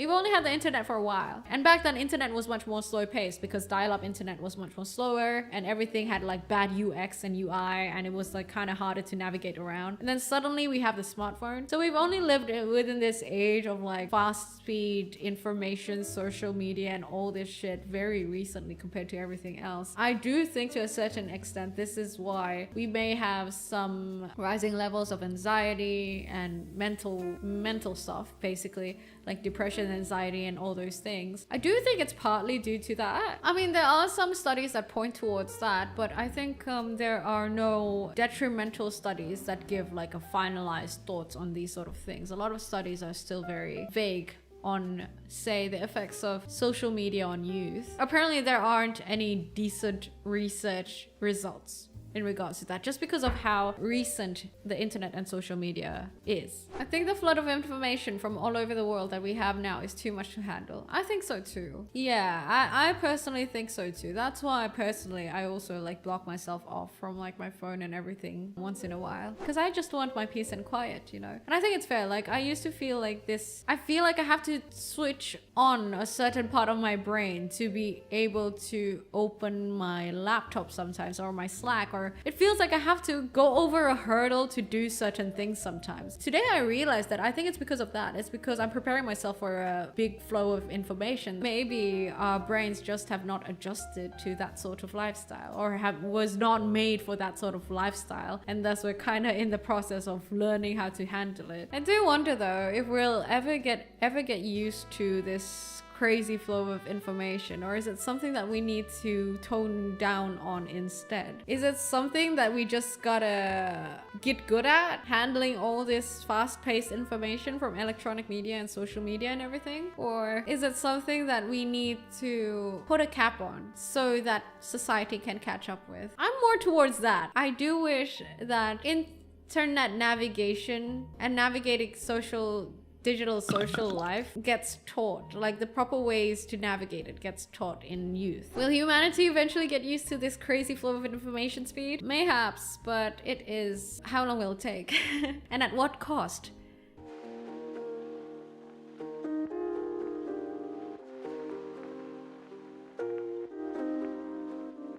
We've only had the internet for a while. And back then, internet was much more slow paced because dial-up internet was much more slower and everything had like bad UX and UI and it was like kind of harder to navigate around. And then suddenly we have the smartphone. So we've only lived within this age of like fast speed information, social media, and all this shit very recently compared to everything else. I do think to a certain extent this is why we may have some rising levels of anxiety and mental stuff, basically like depression, anxiety, and all those things. I do think it's partly due to that. I mean, there are some studies that point towards that, but I think there are no detrimental studies that give like a finalized thoughts on these sort of things. A lot of studies are still very vague on, say, the effects of social media on youth. Apparently there aren't any decent research results in regards to that, just because of how recent the internet and social media is. I think the flood of information from all over the world that we have now is too much to handle. I think so too. Yeah, I personally think so too. That's why I also like block myself off from like my phone and everything once in a while, because I just want my peace and quiet, you know. And I think it's fair. Like I used to feel like this, I feel like I have to switch on a certain part of my brain to be able to open my laptop sometimes, or my Slack, or it feels like I have to go over a hurdle to do certain things sometimes. Today I realized that I think it's because of that. It's because I'm preparing myself for a big flow of information. Maybe our brains just have not adjusted to that sort of lifestyle, or was not made for that sort of lifestyle, and thus we're kind of in the process of learning how to handle it. I do wonder though if we'll ever get used to this crazy flow of information, or is it something that we need to tone down on instead? Is it something that we just gotta get good at, handling all this fast-paced information from electronic media and social media and everything? Or is it something that we need to put a cap on so that society can catch up with? I'm more towards that. I do wish that internet navigation and navigating digital social life gets taught, like the proper ways to navigate it gets taught in youth. Will humanity eventually get used to this crazy flow of information speed? Mayhaps, but how long will it take? And at what cost?